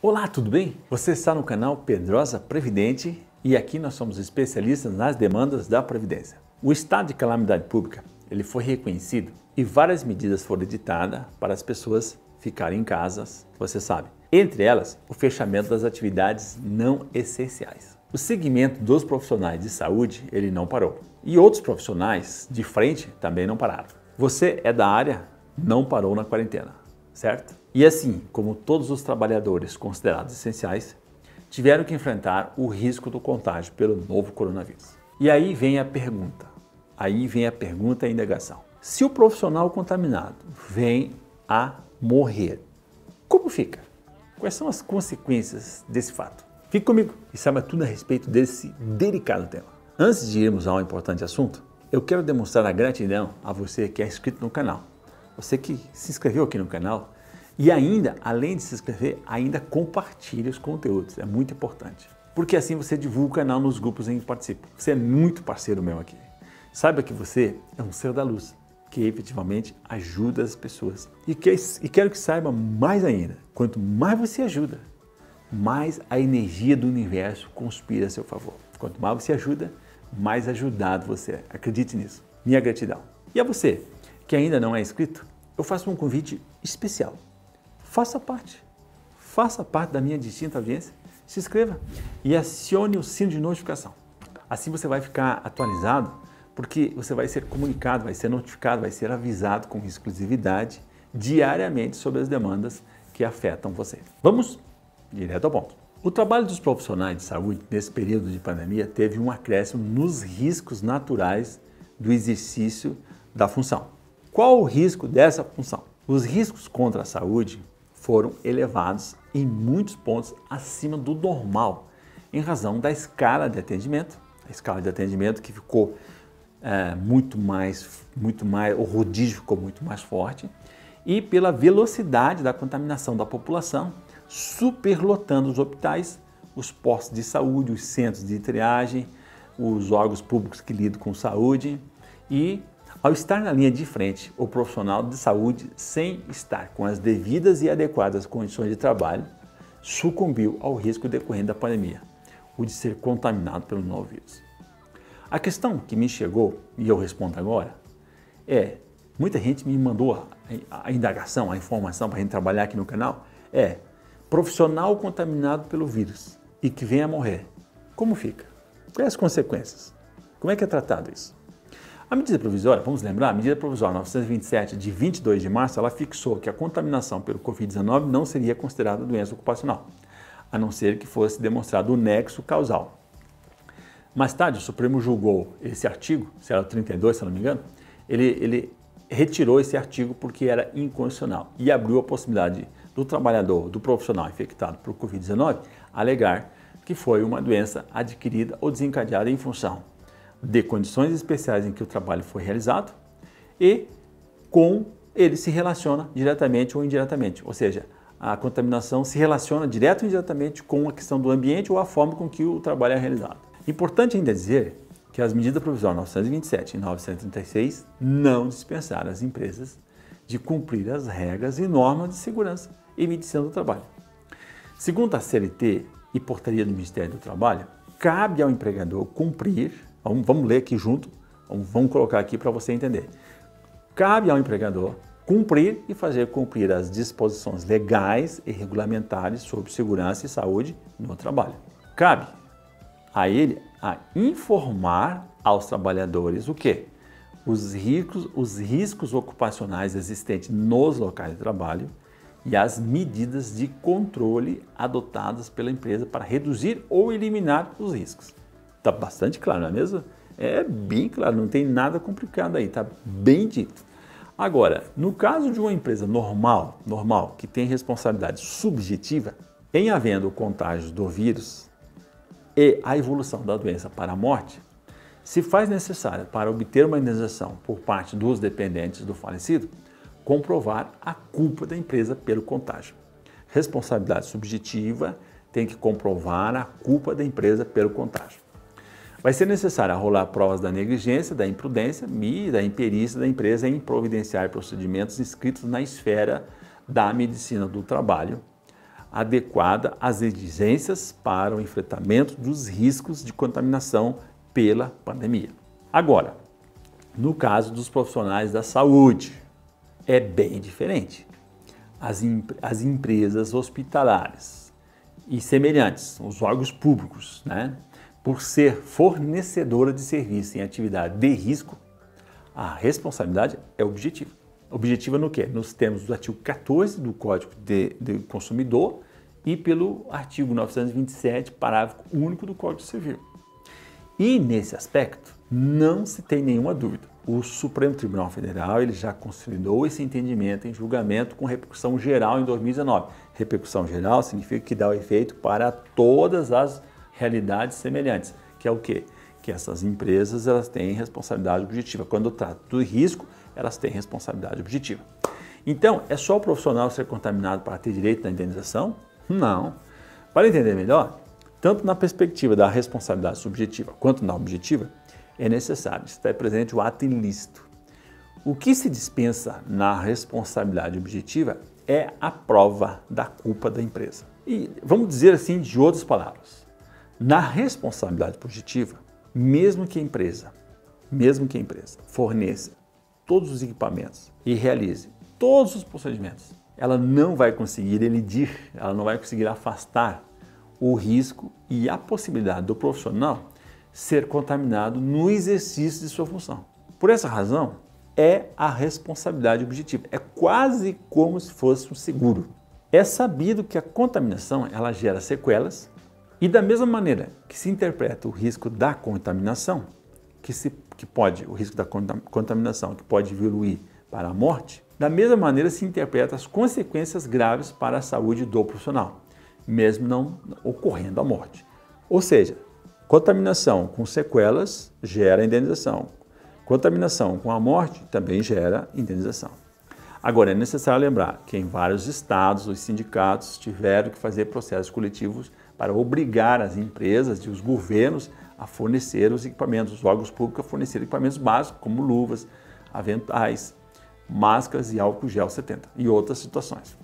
Olá, tudo bem? Você está no canal Pedrosa Previdente e aqui nós somos especialistas nas demandas da Previdência. O estado de calamidade pública ele foi reconhecido e várias medidas foram editadas para as pessoas ficarem em casa, você sabe. Entre elas, o fechamento das atividades não essenciais. O segmento dos profissionais de saúde ele não parou e outros profissionais de frente também não pararam. Você é da área, não parou na quarentena, certo? E assim, como todos os trabalhadores considerados essenciais, tiveram que enfrentar o risco do contágio pelo novo coronavírus. E aí vem a pergunta e a indagação. Se o profissional contaminado vem a morrer, como fica? Quais são as consequências desse fato? Fique comigo e saiba tudo a respeito desse delicado tema. Antes de irmos ao importante assunto, eu quero demonstrar a gratidão a você que é inscrito no canal. Você que se inscreveu aqui no canal e ainda, além de se inscrever, ainda compartilha os conteúdos. É muito importante. Porque assim você divulga o canal nos grupos em que participa. Você é muito parceiro meu aqui. Saiba que você é um ser da luz, que efetivamente ajuda as pessoas. E quero que saiba mais ainda, quanto mais você ajuda, mais a energia do universo conspira a seu favor. Quanto mais você ajuda, mais ajudado você é. Acredite nisso. Minha gratidão. E a você, que ainda não é inscrito, eu faço um convite especial. Faça parte da minha distinta audiência, se inscreva e acione o sino de notificação. Assim você vai ficar atualizado, porque você vai ser comunicado, vai ser notificado, vai ser avisado com exclusividade diariamente sobre as demandas que afetam você. Vamos direto ao ponto. O trabalho dos profissionais de saúde nesse período de pandemia teve um acréscimo nos riscos naturais do exercício da função. Qual o risco dessa função? Os riscos contra a saúde foram elevados em muitos pontos acima do normal, em razão da escala de atendimento, que ficou o rodízio ficou muito mais forte, e pela velocidade da contaminação da população, superlotando os hospitais, os postos de saúde, os centros de triagem, os órgãos públicos que lidam com saúde e ao estar na linha de frente, o profissional de saúde, sem estar com as devidas e adequadas condições de trabalho, sucumbiu ao risco decorrente da pandemia, o de ser contaminado pelo novo vírus. A questão que me chegou, e eu respondo agora, muita gente me mandou a indagação, a informação para a gente trabalhar aqui no canal, profissional contaminado pelo vírus e que venha a morrer, como fica? Quais as consequências? Como é que é tratado isso? A medida provisória, vamos lembrar, a medida provisória 927 de 22 de março, ela fixou que a contaminação pelo Covid-19 não seria considerada doença ocupacional, a não ser que fosse demonstrado o nexo causal. Mais tarde, o Supremo julgou esse artigo, se era o 32, se não me engano, ele retirou esse artigo porque era inconstitucional e abriu a possibilidade do trabalhador, do profissional infectado por Covid-19, alegar que foi uma doença adquirida ou desencadeada em função de condições especiais em que o trabalho foi realizado e com ele se relaciona diretamente ou indiretamente, ou seja, a contaminação se relaciona direto ou indiretamente com a questão do ambiente ou a forma com que o trabalho é realizado. Importante ainda dizer que as medidas provisórias 927 e 936 não dispensaram as empresas de cumprir as regras e normas de segurança e medicina do trabalho. Segundo a CLT e portaria do Ministério do Trabalho, cabe ao empregador cumprir. Vamos ler aqui junto, vamos colocar aqui para você entender. Cabe ao empregador cumprir e fazer cumprir as disposições legais e regulamentares sobre segurança e saúde no trabalho. Cabe a ele a informar aos trabalhadores o quê? Os riscos ocupacionais existentes nos locais de trabalho e as medidas de controle adotadas pela empresa para reduzir ou eliminar os riscos. Está bastante claro, não é mesmo? É bem claro, não tem nada complicado aí, está bem dito. Agora, no caso de uma empresa normal, que tem responsabilidade subjetiva, em havendo o contágio do vírus e a evolução da doença para a morte, se faz necessário para obter uma indenização por parte dos dependentes do falecido, comprovar a culpa da empresa pelo contágio. Responsabilidade subjetiva tem que comprovar a culpa da empresa pelo contágio. Vai ser necessário arrolar provas da negligência, da imprudência e da imperícia da empresa em providenciar procedimentos inscritos na esfera da medicina do trabalho, adequada às exigências para o enfrentamento dos riscos de contaminação pela pandemia. Agora, no caso dos profissionais da saúde, é bem diferente. As empresas hospitalares e semelhantes, os órgãos públicos, né, por ser fornecedora de serviço em atividade de risco, a responsabilidade é objetiva. Objetiva no quê? Nos termos do artigo 14 do Código do Consumidor e pelo artigo 927, parágrafo único do Código Civil. E nesse aspecto, não se tem nenhuma dúvida. O Supremo Tribunal Federal ele já consolidou esse entendimento em julgamento com repercussão geral em 2019. Repercussão geral significa que dá o efeito para todas as realidades semelhantes, que é o quê? Que essas empresas elas têm responsabilidade objetiva. Quando trata do risco, elas têm responsabilidade objetiva. Então, é só o profissional ser contaminado para ter direito à indenização? Não. Para entender melhor, tanto na perspectiva da responsabilidade subjetiva quanto na objetiva, é necessário estar presente o ato ilícito. O que se dispensa na responsabilidade objetiva é a prova da culpa da empresa. E vamos dizer assim de outras palavras, na responsabilidade positiva, mesmo que a empresa forneça todos os equipamentos e realize todos os procedimentos, ela não vai conseguir elidir, ela não vai conseguir afastar o risco e a possibilidade do profissional ser contaminado no exercício de sua função. Por essa razão, é a responsabilidade objetiva. É quase como se fosse um seguro. É sabido que a contaminação ela gera sequelas e da mesma maneira que se interpreta o risco da contaminação, o risco da contaminação que pode evoluir para a morte, da mesma maneira se interpreta as consequências graves para a saúde do profissional, mesmo não ocorrendo a morte. Ou seja, contaminação com sequelas gera indenização. Contaminação com a morte também gera indenização. Agora, é necessário lembrar que em vários estados os sindicatos tiveram que fazer processos coletivos para obrigar as empresas e os governos a fornecer os equipamentos, os órgãos públicos a fornecer equipamentos básicos como luvas, aventais, máscaras e álcool gel 70 e outras situações.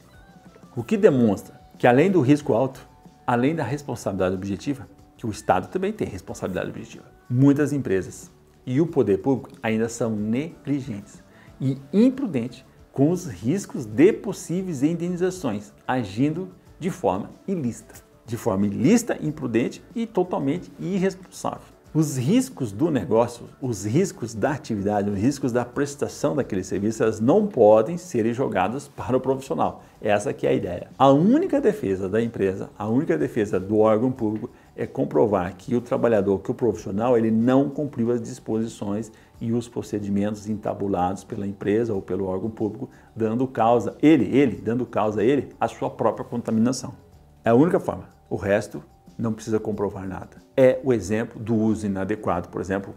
O que demonstra que além do risco alto, além da responsabilidade objetiva, que o Estado também tem responsabilidade objetiva, muitas empresas e o poder público ainda são negligentes e imprudentes com os riscos de possíveis indenizações, agindo de forma ilícita. De forma ilícita, imprudente e totalmente irresponsável. Os riscos do negócio, os riscos da atividade, os riscos da prestação daquele serviço, elas não podem ser jogados para o profissional. Essa que é a ideia. A única defesa da empresa, a única defesa do órgão público é comprovar que o trabalhador, que o profissional, ele não cumpriu as disposições e os procedimentos entabulados pela empresa ou pelo órgão público, dando causa a ele a sua própria contaminação. É a única forma. O resto não precisa comprovar nada. É o exemplo do uso inadequado, por exemplo,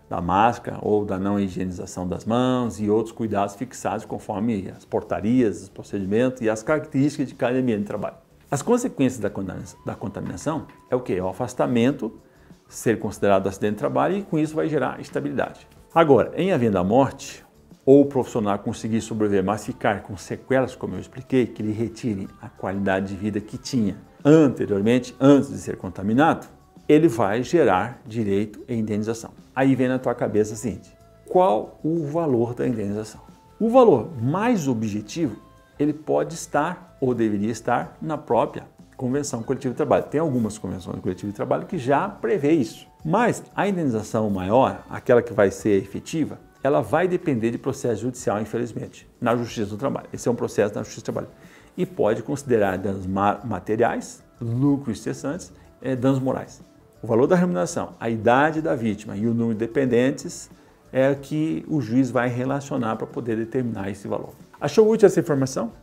da máscara ou da não higienização das mãos e outros cuidados fixados conforme as portarias, os procedimentos e as características de cada ambiente de trabalho. As consequências da contaminação é o quê? É o afastamento, ser considerado acidente de trabalho e com isso vai gerar estabilidade. Agora, em havendo a morte, ou o profissional conseguir sobreviver, mas ficar com sequelas, como eu expliquei, que lhe retirem a qualidade de vida que tinha anteriormente, antes de ser contaminado, ele vai gerar direito à indenização. Aí vem na tua cabeça o seguinte, qual o valor da indenização? O valor mais objetivo, ele pode estar ou deveria estar na própria Convenção Coletiva de Trabalho. Tem algumas convenções coletivas de trabalho que já prevê isso. Mas a indenização maior, aquela que vai ser efetiva, ela vai depender de processo judicial, infelizmente, na Justiça do Trabalho. Esse é um processo na Justiça do Trabalho. E pode considerar danos materiais, lucros cessantes, danos morais. O valor da remuneração, a idade da vítima e o número de dependentes é o que o juiz vai relacionar para poder determinar esse valor. Achou útil essa informação?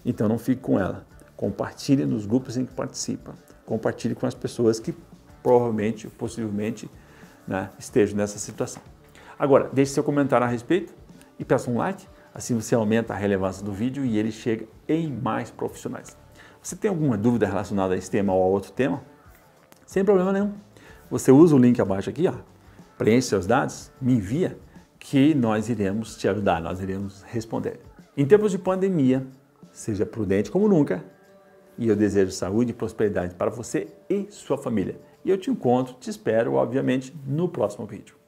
Então não fique com ela. Compartilhe nos grupos em que participa. Compartilhe com as pessoas que provavelmente, possivelmente, estejam nessa situação. Agora, deixe seu comentário a respeito e peça um like. Assim você aumenta a relevância do vídeo e ele chega em mais profissionais. Você tem alguma dúvida relacionada a esse tema ou a outro tema? Sem problema nenhum. Você usa o link abaixo aqui, preenche seus dados, me envia, que nós iremos te ajudar, nós iremos responder. Em tempos de pandemia, seja prudente como nunca E eu desejo saúde e prosperidade para você e sua família. E eu te encontro, te espero, obviamente, no próximo vídeo.